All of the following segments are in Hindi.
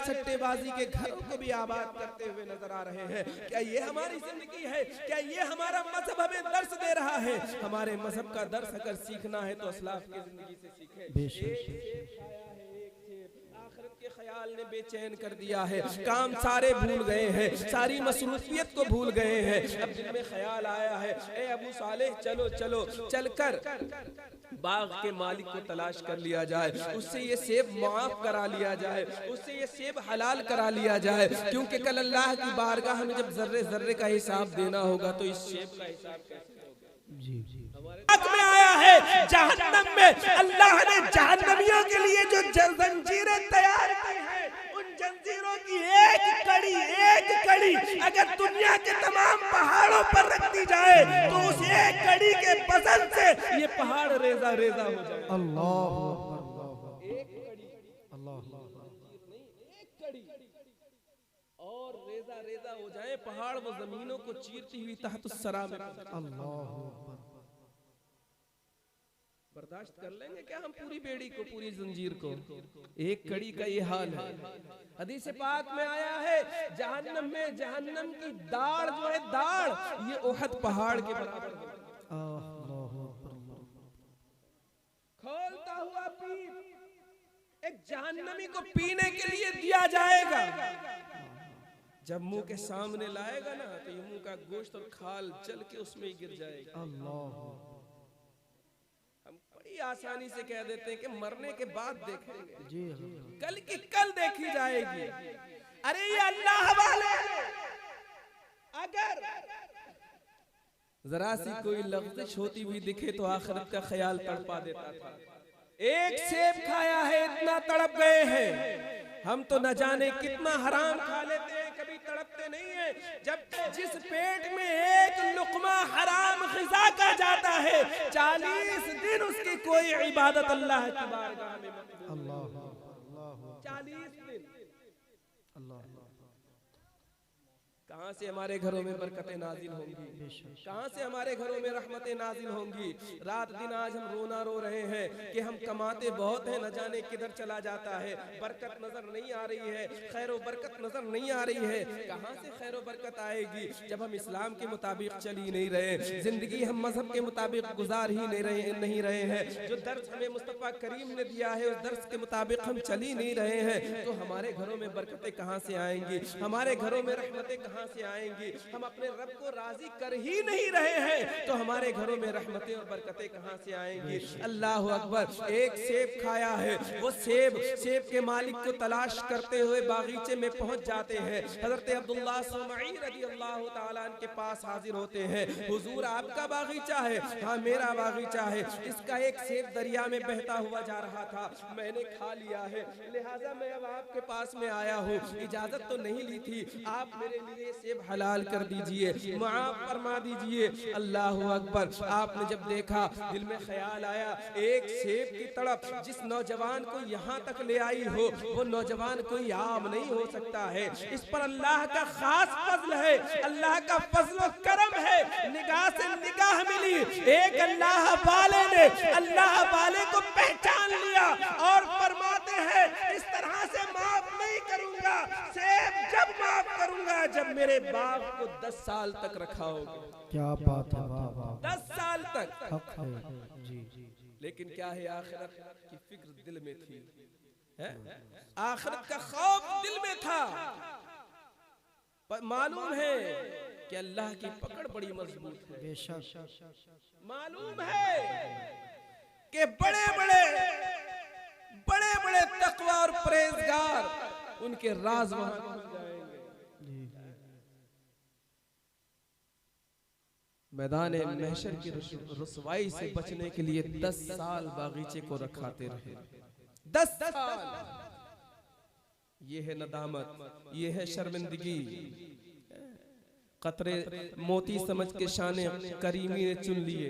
सट्टेबाजी के घरों को भी आबाद करते हुए नजर आ रहे हैं। क्या ये हमारी जिंदगी है? क्या ये हमारा मजहब हमें दर्स दे रहा है? हमारे मजहब का दर्स अगर सीखना है तो असलाफ की जिंदगी से सीखें। आखिरत के ख्याल ने बेचैन कर दिया है, काम सारे भूल गए हैं, सारी मसरूफियत को भूल गए हैं। अब दिल में ख्याल आया है, ए अबू सालेह चलो चलो चलकर बाग के मालिक को तलाश कर लिया जाए, उससे ये सेब माफ करा लिया जाए, उससे ये सेब हलाल करा लिया जाए, क्योंकि कल अल्लाह की बारगाह में जब जर्रे जर्रे का हिसाब देना होगा तो इस सेब का हिसाब कैसे होगा। जी जी में आया है जहन्नम में अल्लाह ने जहन्नमियों के लिए जो जंजीरें तैयार की हैं, उन जंजीरों की एक कड़ी अगर दुनिया के तमाम पहाड़ों पर रख दी जाए तो उस एक कड़ी के वजन से ये पहाड़ रेजा रेजा हो जाए। अल्लाह एक कड़ी, एक कड़ी और रेजा रेजा हो जाए पहाड़, वो जमीनों को चीरती हुई तहत सरा में। अल्लाह बर्दाश्त कर लेंगे क्या हम पूरी बेड़ी को, पूरी जंजीर को? एक कड़ी का ये हाल है। हदीस पाक में आया है जहन्नम में जहन्नम की दाढ़ जो है, दाढ़ ये ओहद पहाड़ के बराबर है। खोलता हुआ पीप एक जहन्नमी को पीने के लिए दिया जाएगा। जब मुंह के सामने लाएगा ना तो ये मुंह का गोश्त और खाल चल के उसमें ही गिर जाएगा। अल्लाह आसानी से कह देते हैं कि मरने के बाद देखेंगे, जी कल की कल देखी जाएगी। अरे ये अल्लाह वाले अगर जरा सी कोई लफ्ज़ होती हुई दिखे तो आखिरत का ख्याल तड़पा देता था। एक सेब खाया है इतना तड़प गए हैं हम, तो न जाने कितना हराम खा लेते हैं, कभी तड़पते नहीं है। जब जिस पेट में एक लुक़मा हराम ग़िज़ा का जाता है 40 दिन उसकी कोई इबादत अल्लाह की बारगाह में मकबूल नहीं। 40 दिन कहाँ से हमारे घरों में बरकतें नाजिल होंगी, कहाँ से हमारे घरों में रहमतें नाजिल होंगी। रात दिन आज हम रोना रो रहे हैं कि हम कमाते बहुत हैं, न जाने किधर चला जाता है, बरकत नजर नहीं आ रही है, खैर व बरकत नजर नहीं आ रही है। कहाँ से खैर व बरकत आएगी जब हम इस्लाम के मुताबिक चल ही नहीं रहे, जिंदगी हम मजहब के मुताबिक गुजार ही नहीं रहे हैं। जो दर्स हमें मुस्तफा करीम ने दिया है उस दर्स के मुताबिक हम चल ही नहीं रहे हैं, तो हमारे घरों में बरकतें कहाँ से आएंगी, हमारे घरों में रहमतें कहाँ से आएंगी? हम अपने रब को राजी कर ही नहीं रहे हैं तो हमारे घरों में रहमतें और बरकतें कहाँ से आएंगी? अल्लाह अकबर। एक सेब खाया है, वो सेब के मालिक को तलाश करते हुए बागीचे में पहुंच जाते हैं। हजरत अब्दुल्लाह सुमई रज़ी अल्लाह तआला अन्हु के पास हाजिर होते हैं। हुजूर आपका बागीचा है? हाँ मेरा बागीचा है। इसका एक सेब दरिया में बहता हुआ जा रहा था, मैंने खा लिया है, लिहाजा मैं अब आपके पास में आया हूँ। इजाजत तो नहीं ली थी, आप मेरे लिए सेब हलाल कर दीजिए, माफ फरमा दीजिए। अल्लाह अकबर। आपने जब देखा दिल में ख्याल आया एक सेब की तड़प जिस नौजवान को यहाँ तक ले आई हो वो नौजवान कोई आम नहीं हो सकता है, इस पर अल्लाह का खास फजल है, अल्लाह का फजल करम है। निगाह से निगाह मिली, एक अल्लाह वाले ने अल्लाह वाले को पहचान लिया और फरमाते हैं इस तरह से माफ नहीं करूंगा, सेब जब माफ करूंगा जब मेरे बाप को 10 साल तक रखा होगा। क्या बात है, वाह वाह, 10 साल तक हक है जी। लेकिन क्या है, आखिरत की फिक्र दिल में थी, आखिरत का खौफ दिल में था। मालूम है कि अल्लाह की पकड़ बड़ी मजबूत है, बेशक मालूम है कि बड़े बड़े तकवा और परहेजगार उनके राज वहां जाएंगे। मैदान महशर की रुसवाई से बचने के लिए 10 साल बागीचे को रखाते रहे। 10 साल। ये है नदामत, ये है शर्मिंदगी। कतरे मोती समझ के शाने करीमी ने चुन लिए,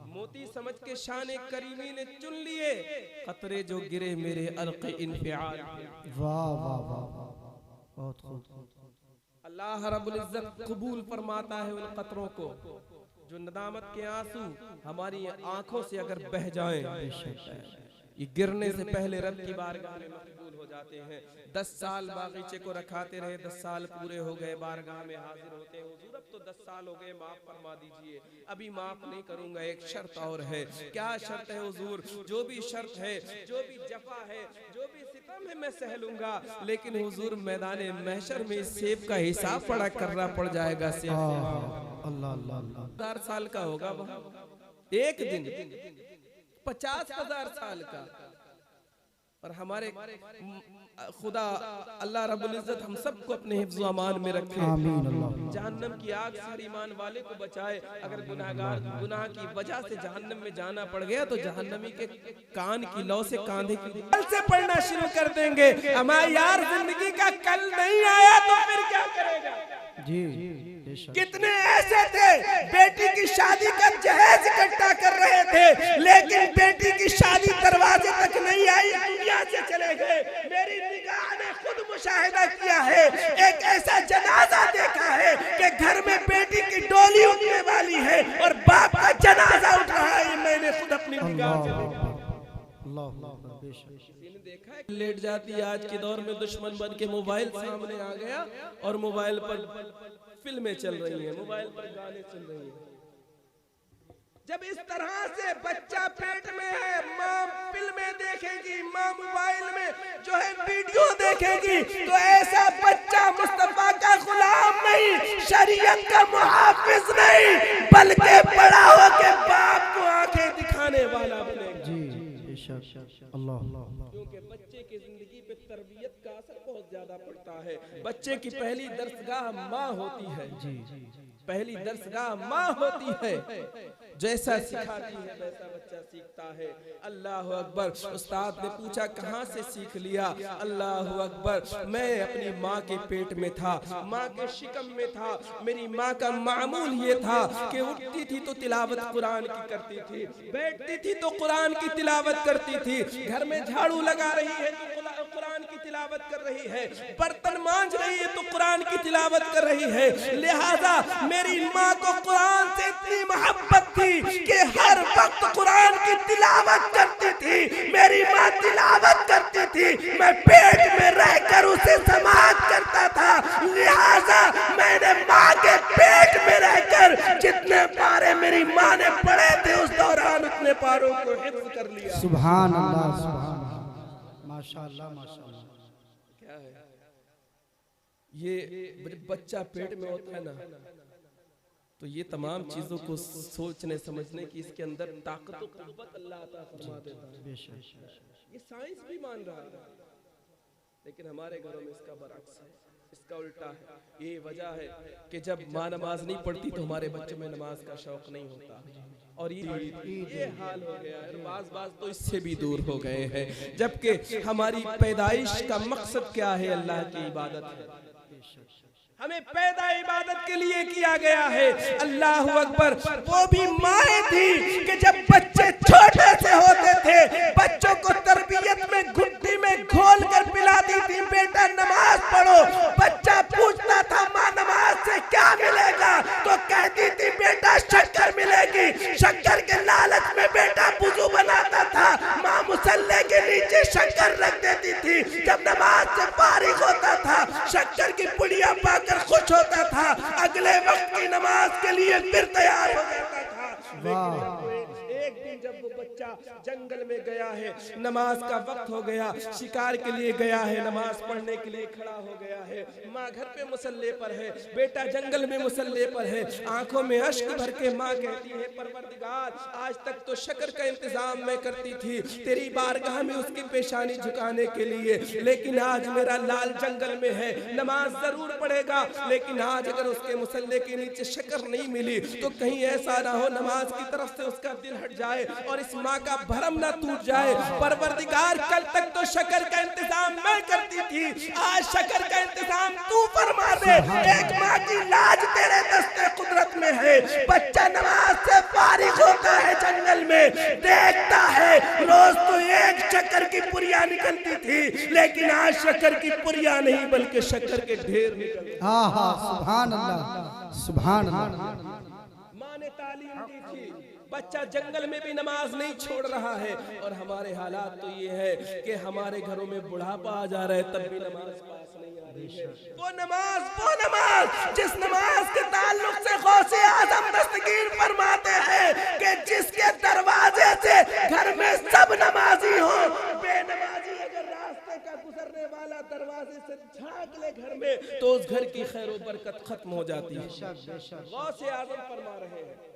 मोती समझ के शाने करीमी ने चुन लिए। कतरे जो गिरे मेरे अलक़े इन्फिआल। वाह वाह वाह, बहुत खूब। अल्लाह रब्बुल इज्जत कबूल फरमाता है उन कतरों को जो नदामत के आंसू हमारी आंखों से अगर बह जाएं, ये गिरने से पहले रब की बारगाह में मकबूल हो जाते हैं। 10 साल बागीचे को रखाते रहे, 10 साल पूरे हो गए, बारगाह में हाजिर होते हैं। हुजूर अब तो 10 साल हो गए, माफ फरमा दीजिए। अभी माफ नहीं करूंगा, एक शर्त और है। क्या शर्त है हुजूर? जो भी शर्त है, जो भी जफा है, जो भी सितम है, मैं सह लूंगा, लेकिन हुजूर मैदान महशर में इस सेब का हिसाब बड़ा करना पड़ जाएगा। अल्लाह अल्लाह 1000 साल का होगा वह, एक दिन 50,000 साल का। और हमारे खुदा अल्लाह रब्बुल इज्जत हम सबको अपने हिफ्ज़ व अमान में रखे, आमीन अल्लाह। जहन्नम की आग से हर ईमान वाले को बचाए। अगर गुनाहगार गुनाह की वजह से जहन्नम में जाना पड़ गया तो जहन्नमी के कान की लौ से कांधे की कल से पढ़ना शुरू कर देंगे। हमारा यार जिंदगी का कल नहीं आया तो फिर क्या करेगा? जी कितने ऐसे थे बेटी की शादी का जहेज इकट्ठा कर रहे थे, लेकिन बेटी की शादी दरवाजे तक नहीं आई, दुनिया से चले गए। मेरी निगाह ने खुद मुशाहिदा किया है, एक ऐसा जनाजा देखा है कि घर में बेटी की डोली उठने वाली है और बाप का जनाजा उठ रहा है। मैंने खुद अपनी निगाह से देखा। देखा है लेट जाती है। आज के दौर में दुश्मन बन के मोबाइल सामने आ गया और मोबाइल पर फिल्में चल रही हैं, मोबाइल पर गाने चल रही हैं। जब इस तरह से बच्चा पेट में है, माँ फिल्में देखेगी, माँ मोबाइल में जो है वीडियो देखेगी, तो ऐसा बच्चा मुस्तफा का गुलाम नहीं, शरीयत का मुहाफिज नहीं, बल्कि बड़ा होके बाप को आंखें दिखाने वाला बनेगा। जी अल्लाह। क्योंकि बच्चे की जिंदगी पे तरबियत का असर बहुत ज्यादा पड़ता है। बच्चे की पहली दरसगाह माँ होती है। पहली दरसगाह माँ होती है, जैसा सिखाती है वैसा बच्चा सीखता है। अल्लाह अकबर। उस्ताद ने पूछा कहाँ से सीख लिया? अल्लाह अकबर। मैं अपनी माँ के पेट में था, माँ के शिकम में था। मेरी माँ का मामूल ये था कि उठती थी तो तिलावत कुरान की करती थी, बैठती थी तो कुरान की तिलावत करती थी, घर में झाड़ू लगा रही है तो कुरान की तिलावत कर रही है, बर्तन मांज रही है तो कुरान की तिलावत कर रही है। लिहाजा मेरी माँ को कुरान से इतनी मोहब्बत थी कि हर वक्त कुरान की तिलावत करती थी। मेरी माँ तिलावत करती थी, मैं पेट में रहकर उसे समाअत करता था। लिहाजा मैंने माँ के पेट में रहकर जितने पारे मेरी माँ ने पढ़े थे उस दौरान उतने पारों को हिफ्ज़ कर लिया। सुभान अल्लाह, सुभान माशाअल्लाह माशाअल्लाह। क्या है ये? बच्चा पेट में होता है ना, तो ये तमाम चीजों को सोचने समझने की इसके अंदर ताकत और कुव्वत अल्लाह अता फरमा देता है। ये साइंस भी मान रहा है, लेकिन हमारे घरों में इसका बरअक्स है, इसका उल्टा है। ये वजह है कि जब माँ नमाज नहीं पढ़ती तो हमारे बच्चों में नमाज का शौक नहीं होता, और ये हाल हो गया है। बाज तो इससे भी दूर हो गए हैं, जबकि हमारी पैदाइश का मकसद क्या है? अल्लाह की इबादत है। हमें पैदा इबादत के लिए किया गया है। अल्लाह अकबर। वो भी माएँ थी कि जब बच्चे छोटे से होते थे, बच्चों को तरबियत में घुट्टी में घोल कर पिलाती थी, बेटा नमाज पढ़ो। बच्चा पूछता था माँ नमाज से क्या मिलेगा, तो कहती थी बेटा शक्कर मिलेगी। शक्कर के लालच में बेटा वुज़ू बनाता था, माँ मुसल्ले के नीचे शक्कर रख देती थी। जब नमाज से फारिग होता था, शक्कर की पुड़िया पाकर खुश होता था, अगले वक्त की नमाज के लिए फिर तैयार हो जाता था। एक दिन जब वो बच्चा जंगल में गया है, नमाज का वक्त हो गया, शिकार के लिए गया है, नमाज पढ़ने के लिए खड़ा हो गया है, माँ घर पे मुसल्ले पर है, बेटा जंगल में मुसल्ले पर है, आंखों में अश्क भर के माँ कहती है परवरदिगार, आज तक तो शक्कर का इंतजाम मैं करती थी तेरी बारगाह में उसकी पेशानी झुकाने के लिए, लेकिन आज मेरा लाल जंगल में है, नमाज जरूर पढ़ेगा, लेकिन आज अगर उसके मुसल्ले के नीचे शक्कर नहीं मिली तो कहीं ऐसा ना हो नमाज की तरफ से उसका दिल हट जाए और इस माँ का भरम ना टूट जाए। परवरदिगार, कल तक तो शक्कर का इंतजाम मैं करती थी, आज शक्कर का इंतजाम तू फरमा दे। एक माँ की लाज तेरे दस्ते कुदरत में है। बच्चा नमाज से फारिग होता है, जंगल में देखता है रोज तो एक शक्कर की पुरिया निकलती थी, लेकिन आज शक्कर की पुरिया नहीं बल्कि शक्कर के ढेर निकलते। सुभान अल्लाह, सुभान अल्लाह। माँ ने तालीम दी थी बच्चा जंगल में भी नमाज नहीं छोड़ रहा है। और हमारे हालात तो ये है कि हमारे घरों में बुढ़ापा आ जा रहा है तब भी नमाज पास नहीं आ रही है। वो नमाज जिस नमाज के ताल्लुक से गौसे आज़म दस्तगीर फरमाते हैं कि जिसके दरवाजे से घर में सब नमाजी हो, बेनमाजी अगर रास्ते का गुजरने वाला दरवाजे से झांक ले घर में तो उस घर की खैर बरकत खत्म हो जाती है। गौसे आज़म फरमा रहे हैं